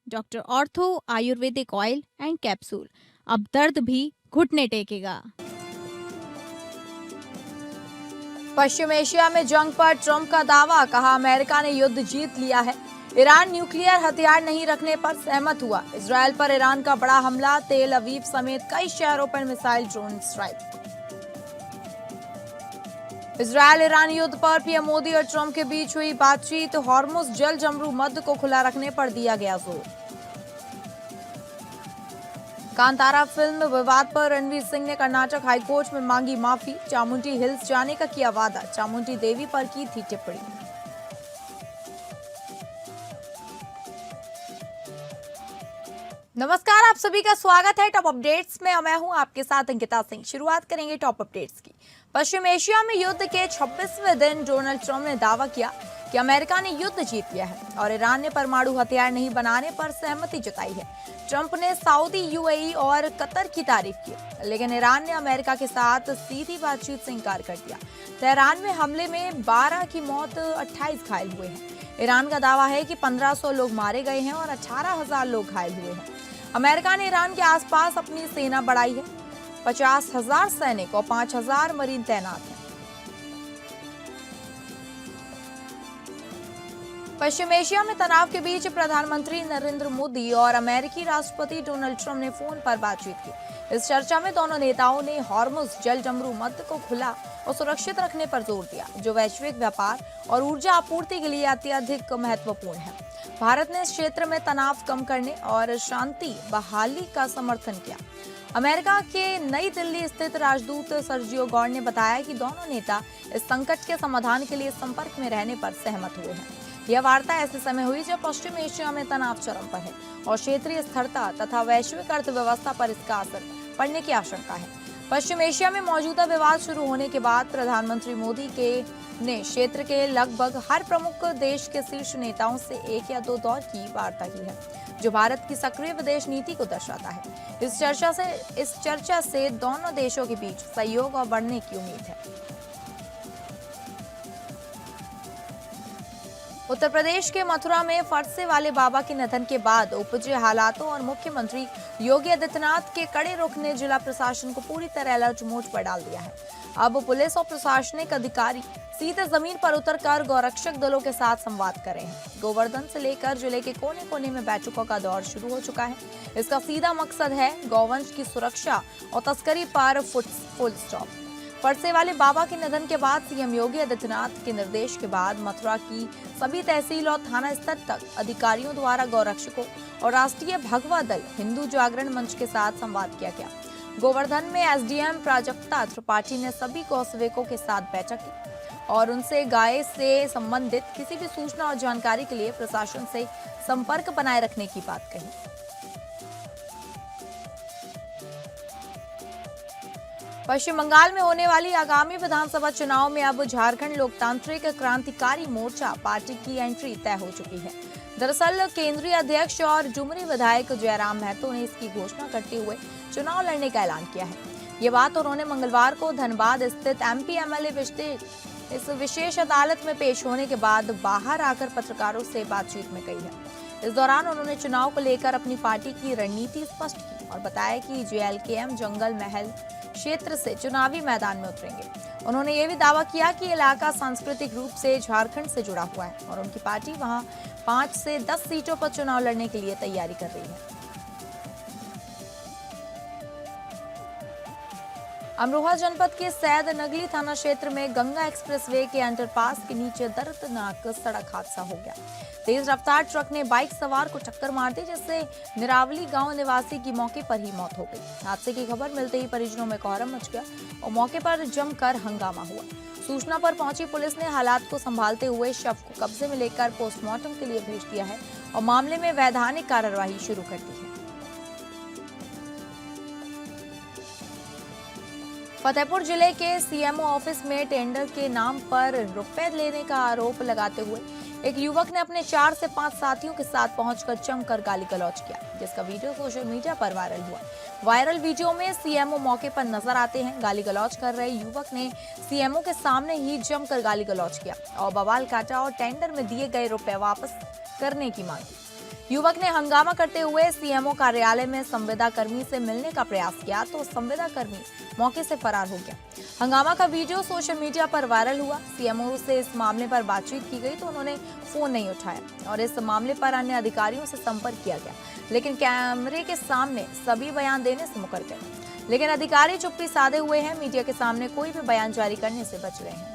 Doctor ortho Ayurvedic oil and capsule. अब दर्द भी घुटने टेकेगा। पश्चिम एशिया में जंग पर ट्रंप का दावा, कहा अमेरिका ने युद्ध जीत लिया है। ईरान न्यूक्लियर हथियार नहीं रखने पर सहमत हुआ। इजरायल पर ईरान का बड़ा हमला, तेल अवीव समेत कई शहरों पर missile drone strike. Israel Iran युद्ध पर पीएम मोदी और ट्रंप के बीच हुई बातचीत, हॉर्मुज जल जमरू मध्य को खुला रखने पर दिया गया जोर। कांतारा फिल्म विवाद पर रणवीर सिंह ने कर्नाटक हाईकोर्ट में मांगी माफी, चामुंडी हिल्स जाने का किया वादा, चामुंडी देवी पर की थी टिप्पणी। नमस्कार, आप सभी का स्वागत है टॉप अपडेट्स में। मैं हूं आपके साथ अंकिता सिंह। शुरुआत करेंगे टॉप अपडेट्स की। पश्चिम एशिया में युद्ध के 26वें दिन डोनाल्ड ट्रंप ने दावा किया कि अमेरिका ने युद्ध जीत लिया है और ईरान ने परमाणु हथियार नहीं बनाने पर सहमति जताई है। ट्रंप ने सऊदी, यूएई और कतर की तारीफ की, लेकिन ईरान ने अमेरिका के साथ सीधी बातचीत से इंकार कर दिया। तेहरान में हमले में 12 की मौत, 28 घायल हुए हैं। ईरान का दावा है कि 1500 लोग मारे गए हैं और 18,000 लोग घायल हुए हैं। अमेरिका ने ईरान के आसपास अपनी सेना बढ़ाई है। 50,000 सैनिक और 5,000 मरीन तैनात हैं। पश्चिम एशिया में तनाव के बीच प्रधानमंत्री नरेंद्र मोदी और अमेरिकी राष्ट्रपति डोनाल्ड ट्रंप ने फोन पर बातचीत की। इस चर्चा में दोनों नेताओं ने हॉर्मुज जल जमरू मध्य को खुला और सुरक्षित रखने पर जोर दिया, जो वैश्विक व्यापार और ऊर्जा आपूर्ति के लिए अत्यधिक महत्वपूर्ण है। भारत ने इस क्षेत्र में तनाव कम करने और शांति बहाली का समर्थन किया। अमेरिका के नई दिल्ली स्थित राजदूत सर्जियो गौर ने बताया कि दोनों नेता इस संकट के समाधान के लिए संपर्क में रहने पर सहमत हुए हैं। यह वार्ता ऐसे समय हुई जब पश्चिम एशिया में तनाव चरम पर है और क्षेत्रीय स्थिरता तथा वैश्विक अर्थव्यवस्था पर इसका असर पड़ने की आशंका है। पश्चिम एशिया में मौजूदा विवाद शुरू होने के बाद प्रधानमंत्री मोदी ने क्षेत्र के लगभग हर प्रमुख देश के शीर्ष नेताओं से 1 या 2 दौर की वार्ता की है, जो भारत की सक्रिय विदेश नीति को दर्शाता है। इस चर्चा से दोनों देशों के बीच सहयोग और बढ़ने की उम्मीद है। उत्तर प्रदेश के मथुरा में फरसे वाले बाबा के निधन के बाद उपजे हालातों और मुख्यमंत्री योगी आदित्यनाथ के कड़े रुख ने जिला प्रशासन को पूरी तरह अलर्ट मोड पर डाल दिया है। अब पुलिस और प्रशासनिक अधिकारी सीधे जमीन पर उतरकर गौरक्षक दलों के साथ संवाद कर रहे हैं। गोवर्धन से लेकर जिले के कोने कोने में बैठकों का दौर शुरू हो चुका है। इसका सीधा मकसद है गौवंश की सुरक्षा और तस्करी पर फुल स्टॉप। फरसे वाले बाबा के निधन के बाद सीएम योगी आदित्यनाथ के निर्देश के बाद मथुरा की सभी तहसील और थाना स्तर तक अधिकारियों द्वारा गौरक्षकों और राष्ट्रीय भगवा दल हिंदू जागरण मंच के साथ संवाद किया गया। गोवर्धन में एसडीएम प्राजक्ता त्रिपाठी ने सभी गौसेवकों के साथ बैठक की और उनसे गाय से संबंधित किसी भी सूचना और जानकारी के लिए प्रशासन से संपर्क बनाए रखने की बात कही। पश्चिम बंगाल में होने वाली आगामी विधानसभा चुनाव में अब झारखंड लोकतांत्रिक क्रांतिकारी मोर्चा पार्टी की एंट्री तय हो चुकी है। दरअसल केंद्रीय अध्यक्ष और डुमरी विधायक जयराम महतो ने इसकी घोषणा करते हुए चुनाव लड़ने का ऐलान किया है। ये बात उन्होंने मंगलवार को धनबाद स्थित एमपी एमएलए इस विशेष अदालत में पेश होने के बाद बाहर आकर पत्रकारों से बातचीत में कही है। इस दौरान उन्होंने चुनाव को लेकर अपनी पार्टी की रणनीति स्पष्ट की और बताया कि जेएलकेएम जंगल महल क्षेत्र से चुनावी मैदान में उतरेंगे। उन्होंने ये भी दावा किया कि इलाका सांस्कृतिक रूप से झारखंड से जुड़ा हुआ है और उनकी पार्टी वहां 5 से 10 सीटों पर चुनाव लड़ने के लिए तैयारी कर रही है। अमरोहा जनपद के सैद नगली थाना क्षेत्र में गंगा एक्सप्रेसवे के अंडरपास के नीचे दर्दनाक सड़क हादसा हो गया। तेज रफ्तार ट्रक ने बाइक सवार को टक्कर मार दी, जिससे निरावली गांव निवासी की मौके पर ही मौत हो गई। हादसे की खबर मिलते ही परिजनों में कोहराम मच गया और मौके पर जमकर हंगामा हुआ। सूचना पर पहुंची पुलिस ने हालात को संभालते हुए शव को कब्जे में लेकर पोस्टमार्टम के लिए भेज दिया है और मामले में वैधानिक कार्रवाई शुरू कर दी है। फतेहपुर जिले के सीएमओ ऑफिस में टेंडर के नाम पर रुपए लेने का आरोप लगाते हुए एक युवक ने अपने 4 से 5 साथियों के साथ पहुंचकर जमकर गाली गलौज किया, जिसका वीडियो सोशल मीडिया पर वायरल हुआ। वायरल वीडियो में सीएमओ मौके पर नजर आते हैं। गाली गलौज कर रहे युवक ने सीएमओ के सामने ही जमकर गाली गलौज किया और बवाल काटा और टेंडर में दिए गए रुपए वापस करने की मांग की। युवक ने हंगामा करते हुए सीएमओ कार्यालय में संविदा कर्मी से मिलने का प्रयास किया तो संविदा कर्मी मौके से फरार हो गया। हंगामा का वीडियो सोशल मीडिया पर वायरल हुआ। सीएमओ से इस मामले पर बातचीत की गई तो उन्होंने फोन नहीं उठाया और इस मामले पर अन्य अधिकारियों से संपर्क किया गया, लेकिन कैमरे के सामने सभी बयान देने से मुकर गए। लेकिन अधिकारी चुप्पी साधे हुए हैं, मीडिया के सामने कोई भी बयान जारी करने से बच रहे हैं।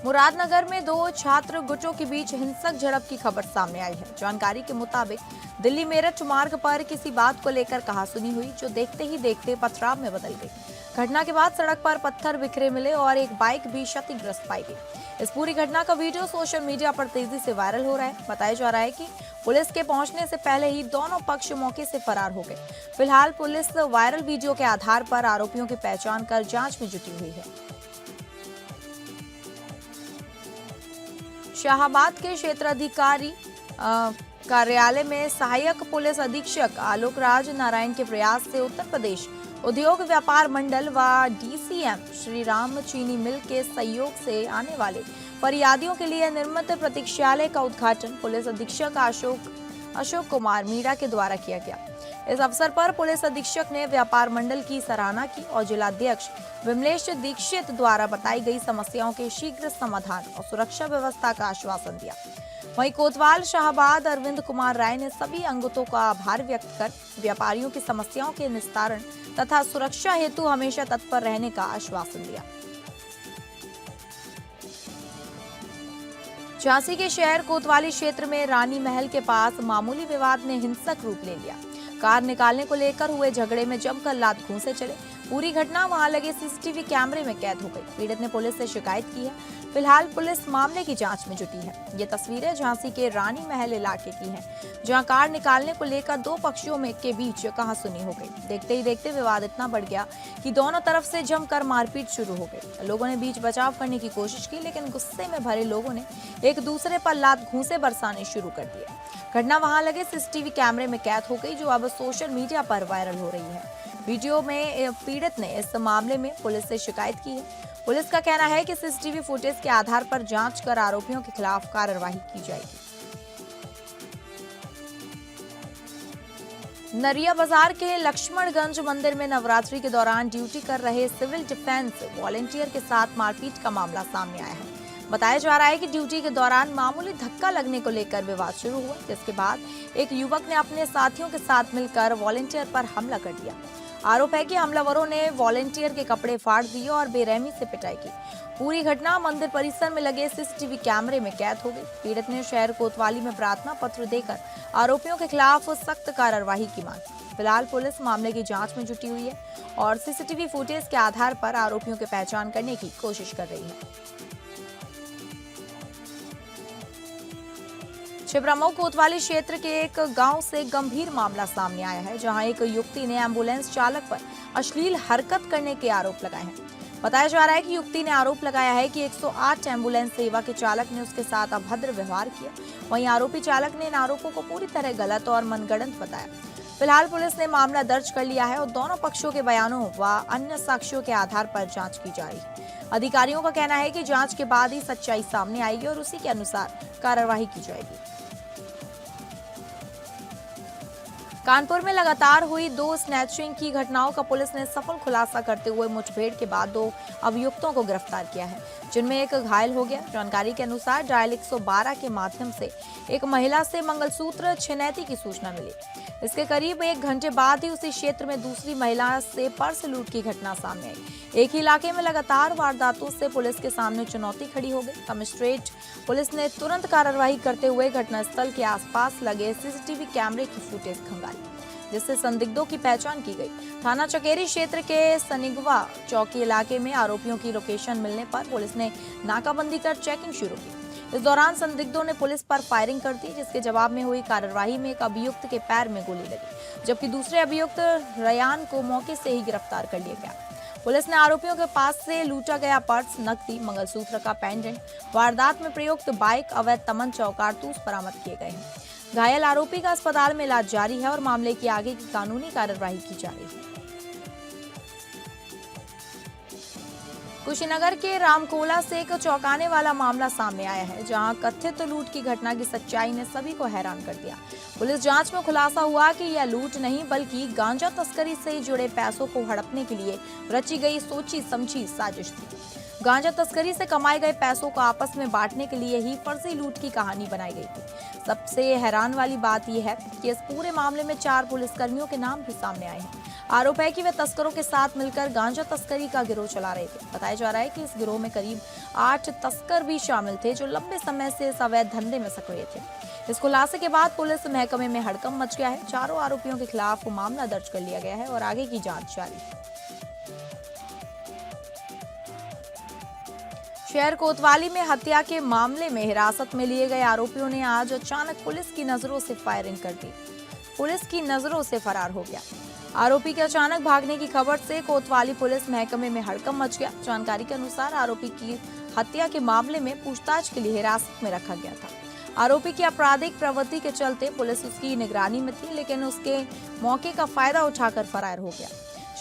मुरादनगर में दो छात्र गुटों के बीच हिंसक झड़प की खबर सामने आई है। जानकारी के मुताबिक दिल्ली मेरठ मार्ग पर किसी बात को लेकर कहासुनी हुई, जो देखते ही देखते पथराव में बदल गई। घटना के बाद सड़क पर पत्थर बिखरे मिले और एक बाइक भी क्षतिग्रस्त पाई गई। इस पूरी घटना का वीडियो सोशल मीडिया पर तेजी से वायरल हो रहा है। बताया जा रहा है कि पुलिस के पहुंचने से पहले ही दोनों पक्ष मौके से फरार हो गए। फिलहाल पुलिस वायरल वीडियो के आधार पर आरोपियों की पहचान कर जांच में जुटी हुई है। शाहबाद के क्षेत्राधिकारी कार्यालय में सहायक पुलिस अधीक्षक आलोक राज नारायण के प्रयास से उत्तर प्रदेश उद्योग व्यापार मंडल व डीसीएम श्री राम चीनी मिल के सहयोग से आने वाले फरियादियों के लिए निर्मित प्रतीक्षालय का उद्घाटन पुलिस अधीक्षक अशोक कुमार मीणा के द्वारा किया गया। इस अवसर पर पुलिस अधीक्षक ने व्यापार मंडल की सराहना की और जिलाध्यक्ष विमलेश दीक्षित द्वारा बताई गई समस्याओं के शीघ्र समाधान और सुरक्षा व्यवस्था का आश्वासन दिया। वहीं कोतवाल शाहबाद अरविंद कुमार राय ने सभी अंगतों का आभार व्यक्त कर व्यापारियों की समस्याओं के निस्तारण तथा सुरक्षा हेतु हमेशा तत्पर रहने का आश्वासन दिया। झांसी के शहर कोतवाली क्षेत्र में रानी महल के पास मामूली विवाद ने हिंसक रूप ले लिया। कार निकालने को लेकर हुए झगड़े में जमकर लात घूंसे चले। पूरी घटना वहां लगे सीसीटीवी कैमरे में कैद हो गई। पीड़ित ने पुलिस से शिकायत की है। फिलहाल पुलिस मामले की जांच में जुटी है। ये तस्वीरें झांसी के रानी महल इलाके की हैं, जहां कार निकालने को लेकर दो पक्षों में के बीच कहासुनी हो गई। देखते ही देखते विवाद इतना बढ़ गया कि दोनों तरफ से जमकर मारपीट शुरू हो गई। लोगों ने बीच बचाव करने की कोशिश की, लेकिन गुस्से में भरे लोगों ने एक दूसरे पर लात घूंसे बरसाने शुरू कर दिए। घटना वहां लगे सीसीटीवी कैमरे में कैद हो गई, जो अब सोशल मीडिया पर वायरल हो रही है। वीडियो में पीड़ित ने इस मामले में पुलिस से शिकायत की है। पुलिस का कहना है कि सीसीटीवी फुटेज के आधार पर जांच कर आरोपियों के खिलाफ कार्रवाई की जाएगी। नरिया बाजार के लक्ष्मणगंज मंदिर में नवरात्रि के दौरान ड्यूटी कर रहे सिविल डिफेंस वॉलेंटियर के साथ मारपीट का मामला सामने आया है। बताया जा रहा है कि ड्यूटी के दौरान मामूली धक्का लगने को लेकर विवाद शुरू हुआ, जिसके बाद एक युवक ने अपने साथियों के साथ मिलकर वॉलेंटियर पर हमला कर दिया। आरोप है कि हमलावरों ने वॉलेंटियर के कपड़े फाड़ दिए और बेरहमी से पिटाई की। पूरी घटना मंदिर परिसर में लगे सीसीटीवी कैमरे में कैद हो गई। पीड़ित ने शहर कोतवाली में प्रार्थना पत्र देकर आरोपियों के खिलाफ सख्त कार्रवाई की मांग। फिलहाल पुलिस मामले की जांच में जुटी हुई है और सीसीटीवी फुटेज के आधार पर आरोपियों की पहचान करने की कोशिश कर रही है। छिबरामऊ कोतवाली क्षेत्र के एक गांव से गंभीर मामला सामने आया है, जहां एक युवती ने एम्बुलेंस चालक पर अश्लील हरकत करने के आरोप लगाए हैं। बताया जा रहा है कि युवती ने आरोप लगाया है कि 108 एम्बुलेंस सेवा के चालक ने उसके साथ अभद्र व्यवहार किया। वहीं आरोपी चालक ने इन आरोपों को पूरी तरह गलत और मनगढ़ंत बताया। फिलहाल पुलिस ने मामला दर्ज कर लिया है और दोनों पक्षों के बयानों व अन्य साक्ष्यों के आधार पर जांच की जा रही है। अधिकारियों का कहना है कि जांच के बाद ही सच्चाई सामने आएगी और उसी के अनुसार कार्रवाई की जाएगी। कानपुर में लगातार हुई दो स्नैचिंग की घटनाओं का पुलिस ने सफल खुलासा करते हुए मुठभेड़ के बाद दो अभियुक्तों को गिरफ्तार किया है, जिनमें एक घायल हो गया। जानकारी के अनुसार डायल 112 के माध्यम से एक महिला से मंगलसूत्र छिनैती की सूचना मिली। इसके करीब 1 घंटे बाद ही उसी क्षेत्र में दूसरी महिला से पर्स लूट की घटना सामने आई। एक ही इलाके में लगातार वारदातों से पुलिस के सामने चुनौती खड़ी हो गई। कमिश्नरेट पुलिस ने तुरंत कार्रवाई करते हुए घटनास्थल के आसपास लगे सीसीटीवी कैमरे की फुटेज खंगाली, जिससे संदिग्धों की पहचान की गई। थाना चकेरी क्षेत्र के सनिगवा चौकी इलाके में आरोपियों की लोकेशन मिलने पर पुलिस ने नाकाबंदी कर चेकिंग शुरू की। इस दौरान संदिग्धों ने पुलिस पर फायरिंग कर दी, जिसके जवाब में हुई कार्रवाई में एक अभियुक्त के पैर में गोली लगी, जबकि दूसरे अभियुक्त रयान को मौके से ही गिरफ्तार कर लिया गया। पुलिस ने आरोपियों के पास से लूटा गया पर्स, नकदी, मंगलसूत्र का पेंडेंट, वारदात में प्रयुक्त बाइक, अवैध तमंचा और कारतूस बरामद किए गए हैं। घायल आरोपी का अस्पताल में इलाज जारी है और मामले की आगे की कानूनी कार्रवाई की जा रही है। कुशीनगर के रामकोला से एक चौंकाने वाला मामला सामने आया है, जहां कथित लूट की घटना की सच्चाई ने सभी को हैरान कर दिया। पुलिस जांच में खुलासा हुआ कि यह लूट नहीं बल्कि गांजा तस्करी से जुड़े पैसों को हड़पने के लिए रची गई सोची समझी साजिश थी। गांजा तस्करी से कमाए गए पैसों को आपस में बांटने के लिए ही फर्जी लूट की कहानी बनाई गई थी। सबसे हैरान वाली बात यह है कि इस पूरे मामले में 4 पुलिसकर्मियों के नाम भी सामने आए हैं। आरोप है कि वे तस्करों के साथ मिलकर गांजा तस्करी का गिरोह चला रहे थे। बताया जा रहा है कि इस गिरोह में करीब 8 तस्कर भी शामिल थे, जो लंबे समय से इस अवैध धंधे में सक्रिय थे। इस खुलासे के बाद पुलिस महकमे में हड़कंप मच गया है। चारों आरोपियों के खिलाफ मामला दर्ज कर लिया गया है और आगे की जांच जारी है। शहर कोतवाली में हत्या के मामले में हिरासत में लिए गए आरोपियों ने आज अचानक पुलिस की नजरों से फायरिंग कर दी। पुलिस की नजरों से फरार हो गया। आरोपी के अचानक भागने की खबर से कोतवाली पुलिस महकमे में हड़कंप मच गया। जानकारी के अनुसार आरोपी की हत्या के मामले में पूछताछ के लिए हिरासत में रखा गया था। आरोपी की आपराधिक प्रवृत्ति के चलते पुलिस उसकी निगरानी में थी, लेकिन उसके मौके का फायदा उठाकर फरार हो गया।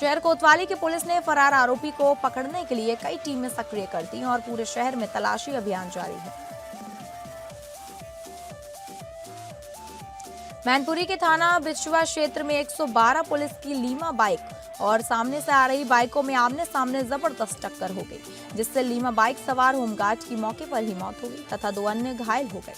शहर कोतवाली की पुलिस ने फरार आरोपी को पकड़ने के लिए कई टीमें सक्रिय कर दी और पूरे शहर में तलाशी अभियान जारी है। मैनपुरी के थाना बिचवा क्षेत्र में 112 पुलिस की लीमा बाइक और सामने से आ रही बाइकों में आमने सामने जबरदस्त टक्कर हो गई, जिससे लीमा बाइक सवार होमगार्ड की मौके पर ही मौत हो गई तथा 2 अन्य घायल हो गए।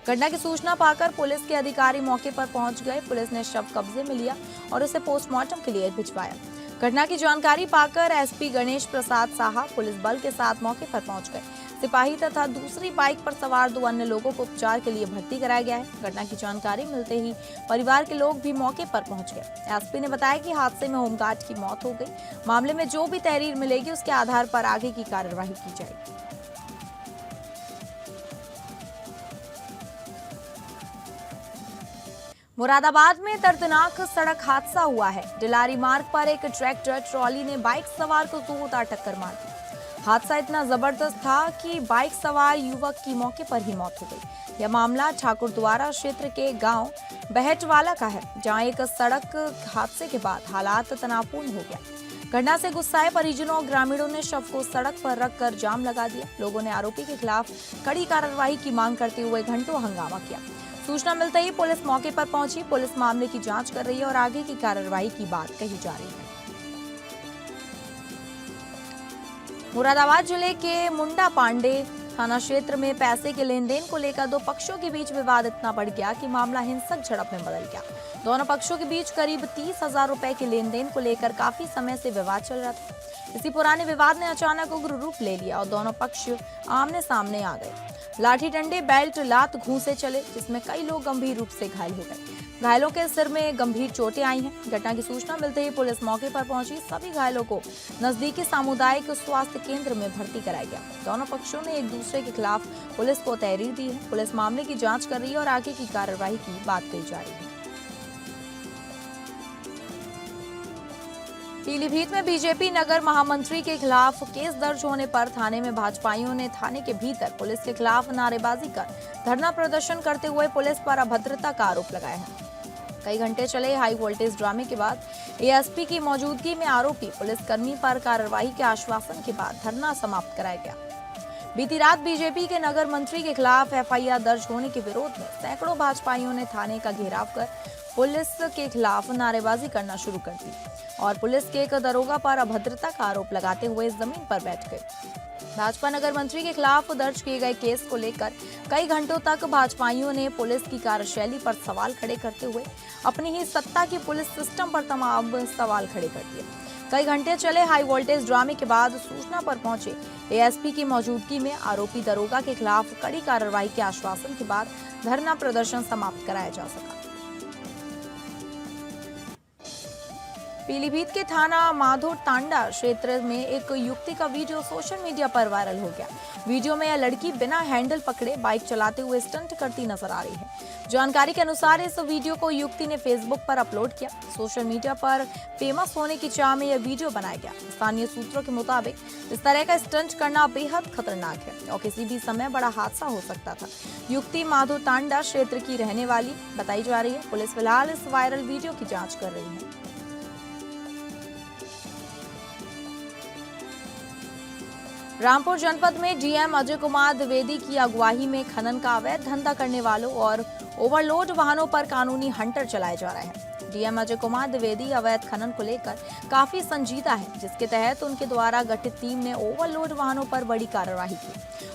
घटना की सूचना पाकर पुलिस के अधिकारी मौके पर पहुंच गए। पुलिस ने शव कब्जे में लिया और उसे पोस्टमार्टम के लिए भिजवाया। घटना की जानकारी पाकर एसपी गणेश प्रसाद साहा पुलिस बल के साथ मौके पर पहुंच गए। सिपाही तथा दूसरी बाइक पर सवार 2 अन्य लोगों को उपचार के लिए भर्ती कराया गया है। घटना की जानकारी मिलते ही परिवार के लोग भी मौके पर पहुंच गए। एसपी ने बताया कि हादसे में होमगार्ड की मौत हो गई। मामले में जो भी तहरीर मिलेगी उसके आधार पर आगे की कार्रवाई की जाएगी। मुरादाबाद में दर्दनाक सड़क हादसा हुआ है। डिलारी मार्ग पर एक ट्रैक्टर ट्रॉली ने बाइक सवार को जोरदार टक्कर मार दी। हादसा इतना जबरदस्त था कि बाइक सवार युवक की मौके पर ही मौत हो गई। यह मामला ठाकुरद्वारा क्षेत्र के गांव बहटवाला का है, जहां एक सड़क हादसे के बाद हालात तनावपूर्ण हो गया। घटना से गुस्साए परिजनों और ग्रामीणों ने शव को सड़क पर रखकर जाम लगा दिया। लोगों ने आरोपी के खिलाफ कड़ी कार्रवाई की मांग करते हुए घंटों हंगामा किया। सूचना मिलते ही पुलिस मौके पर पहुंची। पुलिस मामले की जांच कर रही है और आगे की कार्रवाई की बात कही जा रही है। मुरादाबाद जिले के मुंडा पांडे थाना क्षेत्र में पैसे के लेन देन को लेकर 2 पक्षों के बीच विवाद इतना बढ़ गया कि मामला हिंसक झड़प में बदल गया। दोनों पक्षों के बीच करीब 30,000 रुपए के लेन देन को लेकर काफी समय से विवाद चल रहा था। इसी पुराने विवाद ने अचानक उग्र रूप ले लिया और दोनों पक्ष आमने सामने आ गए। लाठी डंडे, बेल्ट, लात, घूंसे चले, जिसमें कई लोग गंभीर रूप से घायल हो गए। घायलों के सिर में गंभीर चोटें आई हैं। घटना की सूचना मिलते ही पुलिस मौके पर पहुंची। सभी घायलों को नजदीकी सामुदायिक स्वास्थ्य केंद्र में भर्ती कराया गया। दोनों पक्षों ने एक दूसरे के खिलाफ पुलिस को तहरीर दी है। पुलिस मामले की जांच कर रही है और आगे की कार्रवाई की बात कही जा रही है। पीलीभीत में बीजेपी नगर महामंत्री के खिलाफ केस दर्ज होने पर थाने में भाजपाइयों ने थाने के भीतर पुलिस के खिलाफ नारेबाजी कर धरना प्रदर्शन करते हुए पुलिस पर अभद्रता का आरोप लगाया है। कई घंटे चले हाई वोल्टेज ड्रामे के बाद एएसपी की मौजूदगी में आरोपी पुलिसकर्मी पर कार्रवाई के आश्वासन के बाद धरना समाप्त कराया गया। बीती रात बीजेपी के नगर मंत्री के खिलाफ एफआईआर दर्ज होने के विरोध में सैकड़ों भाजपाइयों ने थाने का घेराव कर पुलिस के खिलाफ नारेबाजी करना शुरू कर दी और पुलिस के एक दरोगा पर अभद्रता का आरोप लगाते हुए जमीन पर बैठ गए। भाजपा नगर मंत्री के खिलाफ दर्ज किए गए केस को लेकर कई घंटों तक भाजपाइयों ने पुलिस की कार्यशैली पर सवाल खड़े करते हुए अपनी ही सत्ता की पुलिस सिस्टम पर तमाम सवाल खड़े कर दिए। कई घंटे चले हाई वोल्टेज ड्रामे के बाद सूचना पर पहुंचे एएसपी की मौजूदगी में आरोपी दरोगा के खिलाफ कड़ी कार्रवाई के आश्वासन के बाद धरना प्रदर्शन समाप्त कराया जा सका। पीलीभीत के थाना माधो तांडा क्षेत्र में एक युवती का वीडियो सोशल मीडिया पर वायरल हो गया। वीडियो में यह लड़की बिना हैंडल पकड़े बाइक चलाते हुए स्टंट करती नजर आ रही है। जानकारी के अनुसार इस वीडियो को युवती ने फेसबुक पर अपलोड किया। सोशल मीडिया पर फेमस होने की चाह में यह वीडियो बनाया गया। स्थानीय सूत्रों के मुताबिक इस तरह का स्टंट करना बेहद खतरनाक है और किसी भी समय बड़ा हादसा हो सकता था। युवती माधो तांडा क्षेत्र की रहने वाली बताई जा रही है। पुलिस फिलहाल इस वायरल वीडियो की जाँच कर रही है। रामपुर जनपद में डीएम अजय कुमार द्विवेदी की अगुवाई में खनन का अवैध धंधा करने वालों और ओवरलोड वाहनों पर कानूनी हंटर चलाए जा रहे हैं। डीएम अजय कुमार द्विवेदी अवैध खनन को लेकर काफी संजीदा है, जिसके तहत उनके द्वारा गठित टीम ने ओवरलोड वाहनों पर बड़ी कार्रवाई की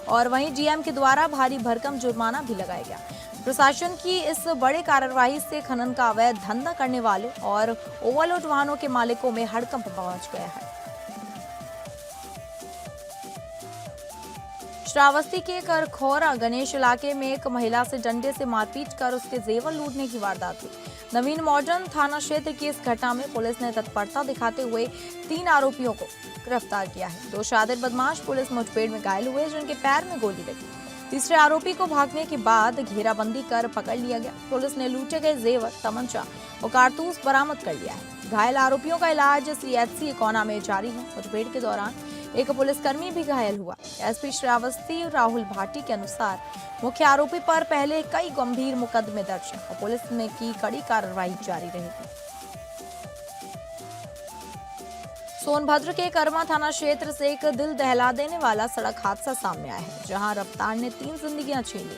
और वहीं डीएम के द्वारा भारी भरकम जुर्माना भी लगाया गया। प्रशासन की इस बड़े कार्रवाई से खनन का अवैध धंधा करने वाले और ओवरलोड वाहनों के मालिकों में हड़कंप पहुंच गया है। श्रावस्ती के करखौरा गणेश इलाके में एक महिला से डंडे से मारपीट कर उसके जेवर लूटने की वारदात हुई। नवीन मॉडर्न थाना क्षेत्र की इस घटना में पुलिस ने तत्परता दिखाते हुए 3 आरोपियों को गिरफ्तार किया है। 2 शातिर बदमाश पुलिस मुठभेड़ में घायल हुए, जिनके पैर में गोली लगी। तीसरे आरोपी को भागने के बाद घेराबंदी कर पकड़ लिया गया। पुलिस ने लूटे गए जेवर, तमंचा और कारतूस बरामद कर लिया है। घायल आरोपियों का इलाज सीएचसी इकोना में जारी है। मुठभेड़ के दौरान एक पुलिसकर्मी भी घायल हुआ। एसपी श्रावस्ती राहुल भाटी के अनुसार मुख्य आरोपी पर पहले कई गंभीर मुकदमे दर्ज हैं और पुलिस ने की कड़ी कार्रवाई जारी रहेगी। सोनभद्र के कर्मा थाना क्षेत्र से एक दिल दहला देने वाला सड़क हादसा सामने आया है, जहां रफ्तार ने 3 जिंदगियां छीन ली।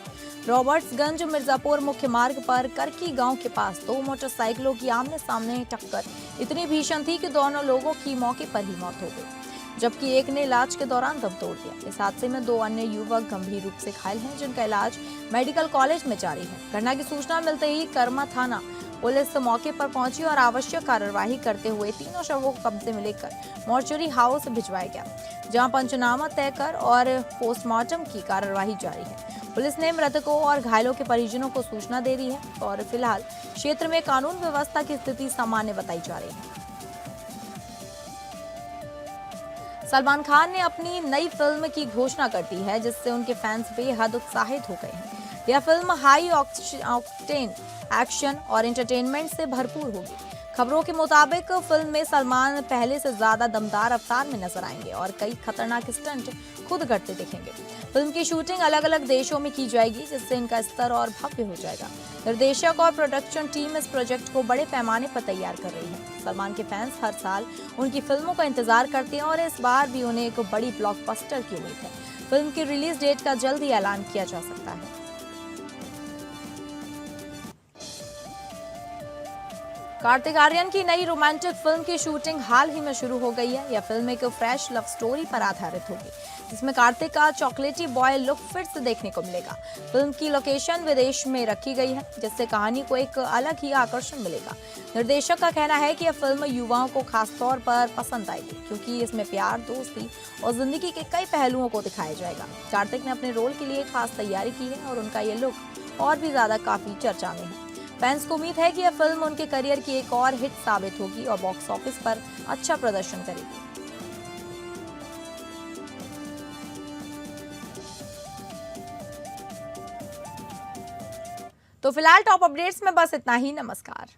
रॉबर्ट्सगंज मिर्जापुर मुख्य मार्ग पर करकी गांव के पास 2 मोटरसाइकिलों की आमने सामने टक्कर इतनी भीषण थी कि दोनों लोगों की मौके पर ही मौत हो गई, जबकि एक ने इलाज के दौरान दम तोड़ दिया। इस हादसे में 2 अन्य युवक गंभीर रूप से घायल हैं, जिनका इलाज मेडिकल कॉलेज में जारी है। घटना की सूचना मिलते ही कर्मा थाना पुलिस मौके पर पहुंची और आवश्यक कार्यवाही करते हुए तीनों शवों को कब्जे में लेकर मॉर्चरी हाउस भिजवाया गया, जहां पंचनामा तय कर और पोस्टमार्टम की कार्यवाही जारी है। पुलिस ने मृतकों और घायलों के परिजनों को सूचना दे दी है और फिलहाल क्षेत्र में कानून व्यवस्था की स्थिति सामान्य बताई जा रही है। सलमान खान ने अपनी नई फिल्म की घोषणा कर दी है, जिससे उनके फैंस बेहद उत्साहित हो गए हैं। यह फिल्म हाई ऑक्टेन एक्शन और एंटरटेनमेंट से भरपूर होगी। खबरों के मुताबिक फिल्म में सलमान पहले से ज्यादा दमदार अवतार में नजर आएंगे और कई खतरनाक स्टंट खुद करते दिखेंगे। फिल्म की शूटिंग अलग अलग देशों में की जाएगी, जिससे इनका स्तर और भव्य हो जाएगा। निर्देशक और प्रोडक्शन टीम इस प्रोजेक्ट को बड़े पैमाने पर तैयार कर रही है। सलमान के फैंस हर साल उनकी फिल्मों का इंतजार करते हैं और इस बार भी उन्हें एक बड़ी ब्लॉकबस्टर की उम्मीद है। फिल्म की रिलीज डेट का जल्द ही ऐलान किया जा सकता है। कार्तिक आर्यन की नई रोमांटिक फिल्म की शूटिंग हाल ही में शुरू हो गई है। यह फिल्म एक फ्रेश लव स्टोरी पर आधारित होगी, जिसमें कार्तिक का चॉकलेटी बॉय लुक फिर से देखने को मिलेगा। फिल्म की लोकेशन विदेश में रखी गई है, जिससे कहानी को एक अलग ही आकर्षण मिलेगा। निर्देशक का कहना है कि यह फिल्म युवाओं को खास तौर पर पसंद आएगी, क्योंकि इसमें प्यार, दोस्ती और जिंदगी के कई पहलुओं को दिखाया जाएगा। कार्तिक ने अपने रोल के लिए खास तैयारी की है और उनका ये लुक और भी ज्यादा काफी चर्चा में है। फैंस को उम्मीद है कि यह फिल्म उनके करियर की एक और हिट साबित होगी और बॉक्स ऑफिस पर अच्छा प्रदर्शन करेगी। तो फिलहाल टॉप अपडेट्स में बस इतना ही। नमस्कार।